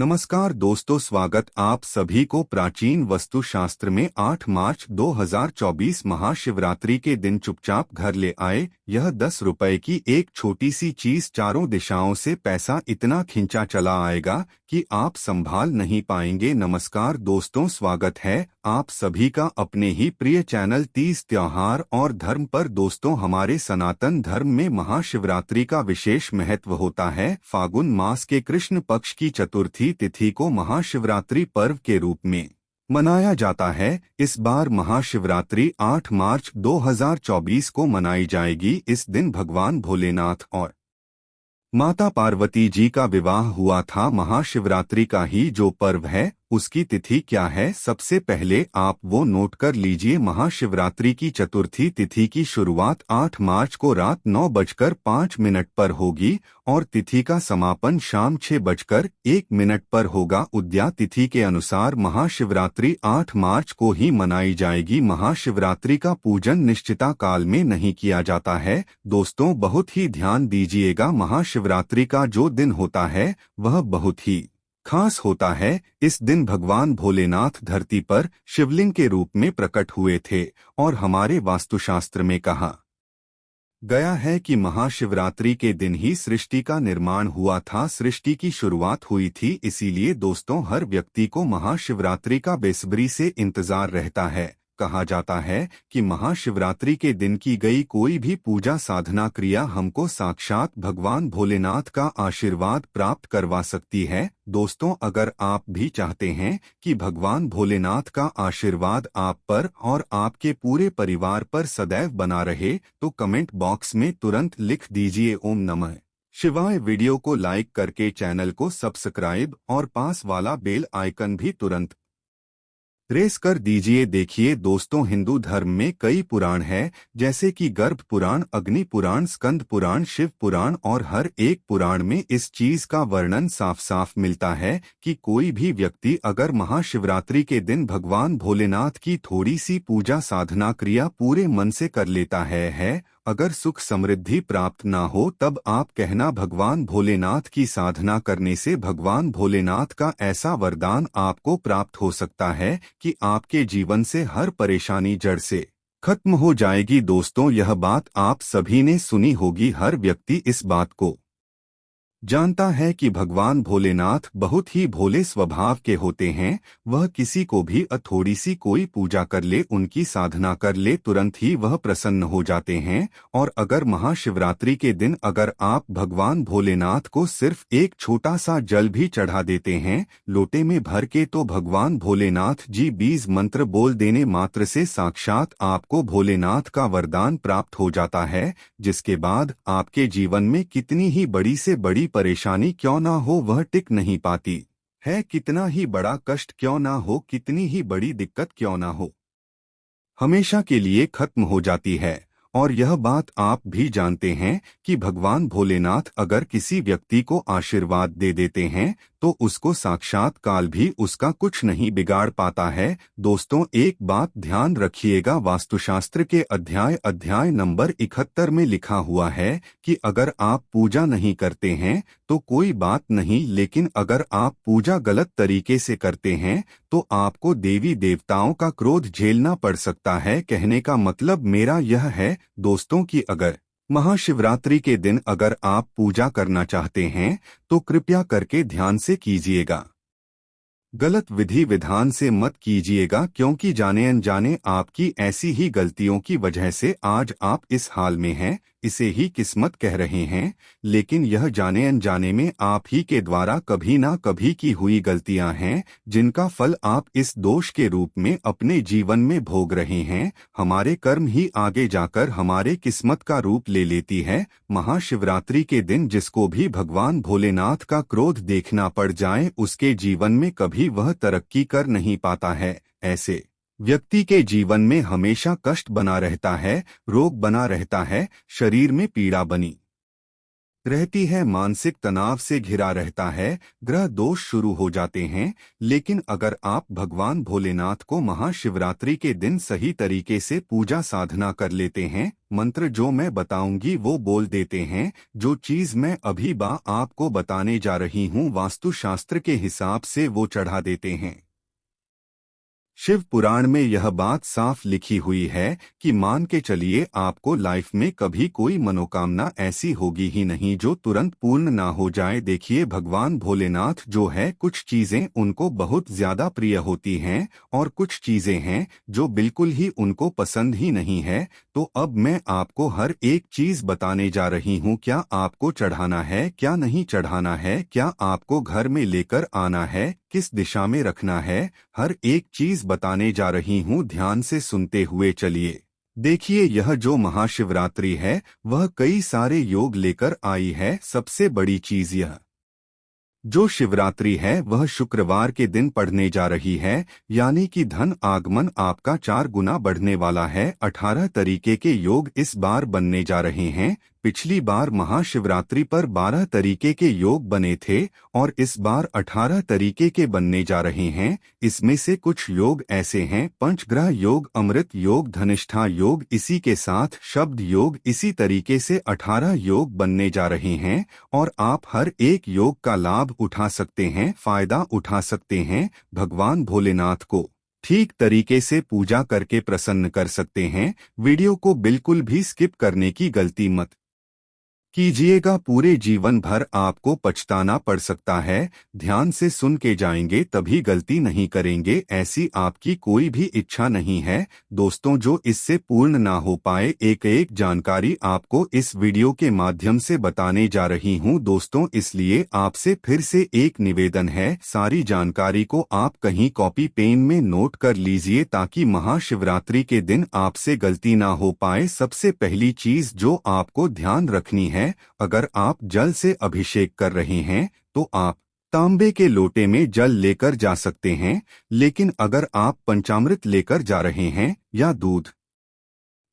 नमस्कार दोस्तों, स्वागत आप सभी को प्राचीन वास्तुशास्त्र में 8 मार्च 2024 महाशिवरात्रि के दिन चुपचाप घर ले आए। यह 10 रुपए की एक छोटी सी चीज चारों दिशाओं से पैसा इतना खिंचा चला आएगा कि आप संभाल नहीं पाएंगे। नमस्कार दोस्तों, स्वागत है आप सभी का अपने ही प्रिय चैनल 30 त्योहार और धर्म पर। दोस्तों, हमारे सनातन धर्म में महाशिवरात्रि का विशेष महत्व होता है। फागुन मास के कृष्ण पक्ष की चतुर्थी तिथि को महाशिवरात्रि पर्व के रूप में मनाया जाता है। इस बार महाशिवरात्रि 8 मार्च 2024 को मनाई जाएगी। इस दिन भगवान भोलेनाथ और माता पार्वती जी का विवाह हुआ था। महाशिवरात्रि का ही जो पर्व है उसकी तिथि क्या है, सबसे पहले आप वो नोट कर लीजिए। महाशिवरात्रि की चतुर्थी तिथि की शुरुआत 8 मार्च को रात 9:05 पर होगी और तिथि का समापन शाम 6:01 पर होगा। उदया तिथि के अनुसार महाशिवरात्रि 8 मार्च को ही मनाई जाएगी। महाशिवरात्रि का पूजन निश्चिता काल में नहीं किया जाता है। दोस्तों, बहुत ही ध्यान दीजिएगा, महाशिवरात्रि का जो दिन होता है वह बहुत ही खास होता है। इस दिन भगवान भोलेनाथ धरती पर शिवलिंग के रूप में प्रकट हुए थे और हमारे वास्तुशास्त्र में कहा गया है कि महाशिवरात्रि के दिन ही सृष्टि का निर्माण हुआ था, सृष्टि की शुरुआत हुई थी। इसीलिए दोस्तों, हर व्यक्ति को महाशिवरात्रि का बेसब्री से इंतजार रहता है। कहा जाता है कि महाशिवरात्रि के दिन की गई कोई भी पूजा साधना क्रिया हमको साक्षात भगवान भोलेनाथ का आशीर्वाद प्राप्त करवा सकती है। दोस्तों, अगर आप भी चाहते हैं कि भगवान भोलेनाथ का आशीर्वाद आप पर और आपके पूरे परिवार पर सदैव बना रहे, तो कमेंट बॉक्स में तुरंत लिख दीजिए ओम नमः शिवाय। वीडियो को लाइक करके चैनल को सब्सक्राइब और पास वाला बेल आइकन भी तुरंत प्रेस कर दीजिए। देखिए दोस्तों, हिंदू धर्म में कई पुराण हैं, जैसे कि गर्भ पुराण, अग्नि पुराण, स्कंद पुराण, शिव पुराण, और हर एक पुराण में इस चीज का वर्णन साफ साफ मिलता है कि कोई भी व्यक्ति अगर महाशिवरात्रि के दिन भगवान भोलेनाथ की थोड़ी सी पूजा साधना क्रिया पूरे मन से कर लेता है, अगर सुख समृद्धि प्राप्त ना हो, तब आप कहना भगवान भोलेनाथ की साधना करने से भगवान भोलेनाथ का ऐसा वरदान आपको प्राप्त हो सकता है कि आपके जीवन से हर परेशानी जड़ से खत्म हो जाएगी। दोस्तों, यह बात आप सभी ने सुनी होगी। हर व्यक्ति इस बात को जानता है कि भगवान भोलेनाथ बहुत ही भोले स्वभाव के होते हैं। वह किसी को भी थोड़ी सी कोई पूजा कर ले, उनकी साधना कर ले, तुरंत ही वह प्रसन्न हो जाते हैं। और अगर महाशिवरात्रि के दिन अगर आप भगवान भोलेनाथ को सिर्फ एक छोटा सा जल भी चढ़ा देते हैं लोटे में भर के, तो भगवान भोलेनाथ जी बीज मंत्र बोल देने मात्र से साक्षात आपको भोलेनाथ का वरदान प्राप्त हो जाता है, जिसके बाद आपके जीवन में कितनी ही बड़ी से बड़ी परेशानी क्यों ना हो वह टिक नहीं पाती है। कितना ही बड़ा कष्ट क्यों ना हो, कितनी ही बड़ी दिक्कत क्यों ना हो, हमेशा के लिए खत्म हो जाती है। और यह बात आप भी जानते हैं कि भगवान भोलेनाथ अगर किसी व्यक्ति को आशीर्वाद दे देते हैं तो उसको साक्षात काल भी उसका कुछ नहीं बिगाड़ पाता है। दोस्तों, एक बात ध्यान रखिएगा, वास्तुशास्त्र के अध्याय नंबर 71 में लिखा हुआ है कि अगर आप पूजा नहीं करते हैं तो कोई बात नहीं, लेकिन अगर आप पूजा गलत तरीके से करते हैं तो आपको देवी देवताओं का क्रोध झेलना पड़ सकता है। कहने का मतलब मेरा यह है दोस्तों कि अगर महाशिवरात्रि के दिन अगर आप पूजा करना चाहते हैं तो कृपया करके ध्यान से कीजिएगा, गलत विधि विधान से मत कीजिएगा, क्योंकि जाने अनजाने आपकी ऐसी ही गलतियों की वजह से आज आप इस हाल में हैं। इसे ही किस्मत कह रहे हैं, लेकिन यह जाने अनजाने में आप ही के द्वारा कभी ना कभी की हुई गलतियां हैं, जिनका फल आप इस दोष के रूप में अपने जीवन में भोग रहे हैं। हमारे कर्म ही आगे जाकर हमारे किस्मत का रूप ले लेती है। महाशिवरात्रि के दिन जिसको भी भगवान भोलेनाथ का क्रोध देखना पड़ जाए, उसके जीवन में कभी वह तरक्की कर नहीं पाता है। ऐसे व्यक्ति के जीवन में हमेशा कष्ट बना रहता है, रोग बना रहता है, शरीर में पीड़ा बनी रहती है, मानसिक तनाव से घिरा रहता है, ग्रह दोष शुरू हो जाते हैं। लेकिन अगर आप भगवान भोलेनाथ को महाशिवरात्रि के दिन सही तरीके से पूजा साधना कर लेते हैं, मंत्र जो मैं बताऊंगी वो बोल देते हैं, जो चीज मैं अभी आपको बताने जा रही हूँ वास्तुशास्त्र के हिसाब से वो चढ़ा देते हैं। शिव पुराण में यह बात साफ लिखी हुई है कि मान के चलिए आपको लाइफ में कभी कोई मनोकामना ऐसी होगी ही नहीं जो तुरंत पूर्ण ना हो जाए। देखिए, भगवान भोलेनाथ जो है, कुछ चीजें उनको बहुत ज्यादा प्रिय होती हैं और कुछ चीजें हैं जो बिल्कुल ही उनको पसंद ही नहीं है। तो अब मैं आपको हर एक चीज बताने जा रही हूँ, क्या आपको चढ़ाना है, क्या नहीं चढ़ाना है, क्या आपको घर में लेकर आना है, किस दिशा में रखना है, हर एक चीज बताने जा रही हूँ। ध्यान से सुनते हुए चलिए। देखिए, यह जो महाशिवरात्रि है वह कई सारे योग लेकर आई है। सबसे बड़ी चीज यह जो शिवरात्रि है वह शुक्रवार के दिन पड़ने जा रही है, यानी कि धन आगमन आपका 4 गुना बढ़ने वाला है। 18 तरीके के योग इस बार बनने जा रहे हैं। पिछली बार महाशिवरात्रि पर 12 तरीके के योग बने थे और इस बार 18 तरीके के बनने जा रहे हैं। इसमें से कुछ योग ऐसे हैं: पंचग्रह योग, अमृत योग, धनिष्ठा योग, इसी के साथ शब्द योग। इसी तरीके से 18 योग बनने जा रहे हैं और आप हर एक योग का लाभ उठा सकते हैं, फायदा उठा सकते हैं। भगवान भोलेनाथ को ठीक तरीके से पूजा करके प्रसन्न कर सकते हैं। वीडियो को बिल्कुल भी स्किप करने की गलती मत कीजिएगा, पूरे जीवन भर आपको पछताना पड़ सकता है। ध्यान से सुन के जाएंगे तभी गलती नहीं करेंगे, ऐसी आपकी कोई भी इच्छा नहीं है दोस्तों जो इससे पूर्ण ना हो पाए। एक एक जानकारी आपको इस वीडियो के माध्यम से बताने जा रही हूँ दोस्तों, इसलिए आपसे फिर से एक निवेदन है, सारी जानकारी को आप कहीं कॉपी पेन में नोट कर लीजिए ताकि महाशिवरात्रि के दिन आपसे गलती ना हो पाए। सबसे पहली चीज जो आपको ध्यान रखनी है, अगर आप जल से अभिषेक कर रहे हैं तो आप तांबे के लोटे में जल लेकर जा सकते हैं। लेकिन अगर आप पंचामृत लेकर जा रहे हैं या दूध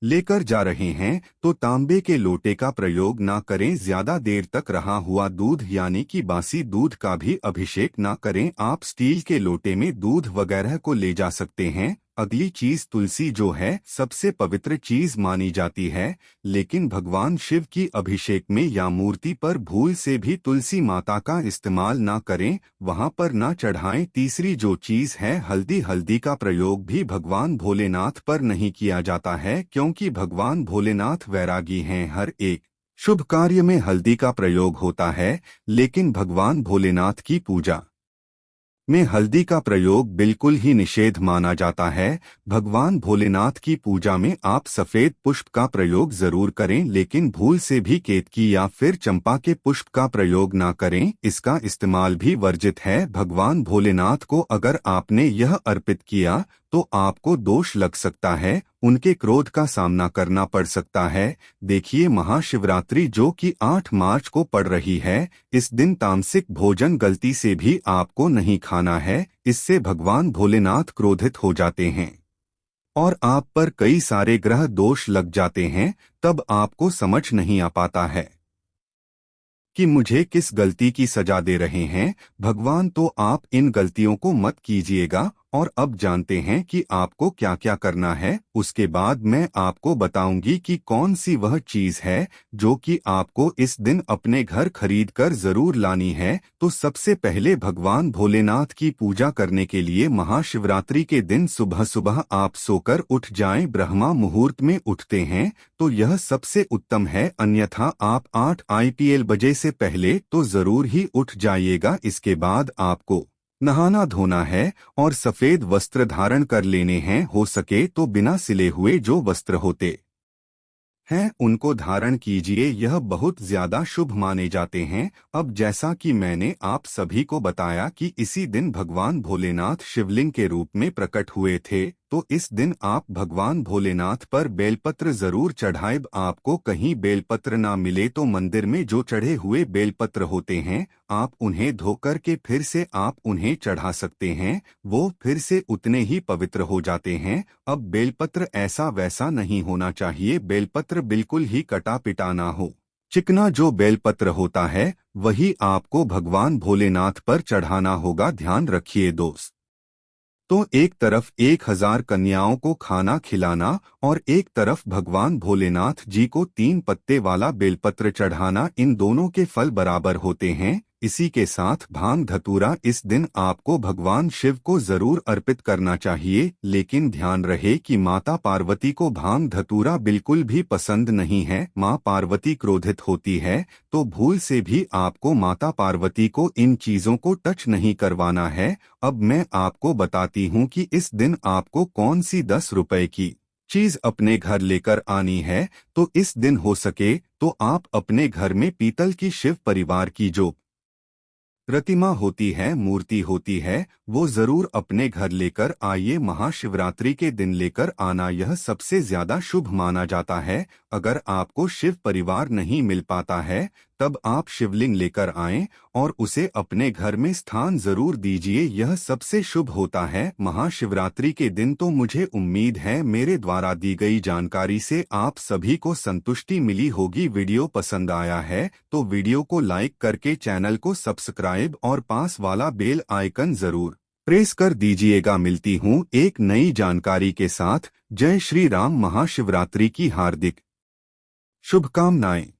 लेकर जा रहे हैं तो तांबे के लोटे का प्रयोग ना करें। ज्यादा देर तक रहा हुआ दूध यानी कि बासी दूध का भी अभिषेक ना करें। आप स्टील के लोटे में दूध वगैरह को ले जा सकते हैं। अगली चीज, तुलसी जो है सबसे पवित्र चीज मानी जाती है, लेकिन भगवान शिव की अभिषेक में या मूर्ति पर भूल से भी तुलसी माता का इस्तेमाल ना करें, वहां पर ना चढ़ाएं। तीसरी जो चीज है हल्दी, हल्दी का प्रयोग भी भगवान भोलेनाथ पर नहीं किया जाता है क्योंकि भगवान भोलेनाथ वैरागी हैं। हर एक शुभ कार्य में हल्दी का प्रयोग होता है, लेकिन भगवान भोलेनाथ की पूजा में हल्दी का प्रयोग बिल्कुल ही निषेध माना जाता है। भगवान भोलेनाथ की पूजा में आप सफेद पुष्प का प्रयोग जरूर करें, लेकिन भूल से भी केतकी या फिर चंपा के पुष्प का प्रयोग ना करें, इसका इस्तेमाल भी वर्जित है। भगवान भोलेनाथ को अगर आपने यह अर्पित किया तो आपको दोष लग सकता है, उनके क्रोध का सामना करना पड़ सकता है। देखिए, महाशिवरात्रि जो कि 8 मार्च को पड़ रही है, इस दिन तामसिक भोजन गलती से भी आपको नहीं खाना है, इससे भगवान भोलेनाथ क्रोधित हो जाते हैं और आप पर कई सारे ग्रह दोष लग जाते हैं। तब आपको समझ नहीं आ पाता है कि मुझे किस गलती की सजा दे रहे हैं भगवान। तो आप इन गलतियों को मत कीजिएगा। और अब जानते हैं कि आपको क्या क्या करना है। उसके बाद मैं आपको बताऊंगी कि कौन सी वह चीज है जो कि आपको इस दिन अपने घर खरीद कर जरूर लानी है। तो सबसे पहले भगवान भोलेनाथ की पूजा करने के लिए महाशिवरात्रि के दिन सुबह सुबह आप सोकर उठ जाएं। ब्रह्मा मुहूर्त में उठते हैं तो यह सबसे उत्तम है, अन्यथा आप 8 IPL बजे से पहले तो जरूर ही उठ जाइएगा। इसके बाद आपको नहाना धोना है और सफेद वस्त्र धारण कर लेने हैं। हो सके तो बिना सिले हुए जो वस्त्र होते हैं उनको धारण कीजिए, यह बहुत ज्यादा शुभ माने जाते हैं। अब जैसा कि मैंने आप सभी को बताया कि इसी दिन भगवान भोलेनाथ शिवलिंग के रूप में प्रकट हुए थे, तो इस दिन आप भगवान भोलेनाथ पर बेलपत्र जरूर चढ़ाएं। आपको कहीं बेलपत्र ना मिले तो मंदिर में जो चढ़े हुए बेलपत्र होते हैं आप उन्हें धोकर के फिर से आप उन्हें चढ़ा सकते हैं, वो फिर से उतने ही पवित्र हो जाते हैं। अब बेलपत्र ऐसा वैसा नहीं होना चाहिए, बेलपत्र बिल्कुल ही कटा पिटा ना हो। चिकना जो बेलपत्र होता है वही आपको भगवान भोलेनाथ पर चढ़ाना होगा, ध्यान रखिए दोस्त। तो एक तरफ 1000 कन्याओं को खाना खिलाना और एक तरफ भगवान भोलेनाथ जी को 3 पत्ते वाला बेलपत्र चढ़ाना, इन दोनों के फल बराबर होते हैं। इसी के साथ भांग धतूरा इस दिन आपको भगवान शिव को जरूर अर्पित करना चाहिए, लेकिन ध्यान रहे कि माता पार्वती को भांग धतूरा बिल्कुल भी पसंद नहीं है। माँ पार्वती क्रोधित होती है, तो भूल से भी आपको माता पार्वती को इन चीजों को टच नहीं करवाना है। अब मैं आपको बताती हूँ कि इस दिन आपको कौन सी 10 रुपए की चीज अपने घर लेकर आनी है। तो इस दिन हो सके तो आप अपने घर में पीतल की शिव परिवार की जो प्रतिमा होती है, मूर्ति होती है, वो जरूर अपने घर लेकर आइए। महाशिवरात्रि के दिन लेकर आना यह सबसे ज्यादा शुभ माना जाता है। अगर आपको शिव परिवार नहीं मिल पाता है तब आप शिवलिंग लेकर आएं और उसे अपने घर में स्थान जरूर दीजिए, यह सबसे शुभ होता है। महाशिवरात्रि के दिन तो मुझे उम्मीद है मेरे द्वारा दी गई जानकारी से आप सभी को संतुष्टि मिली होगी। वीडियो पसंद आया है तो वीडियो को लाइक करके चैनल को सब्सक्राइब और पास वाला बेल आइकन जरूर प्रेस कर दीजिएगा। मिलती हूँ एक नई जानकारी के साथ। जय श्री राम। महाशिवरात्रि की हार्दिक शुभकामनाएं।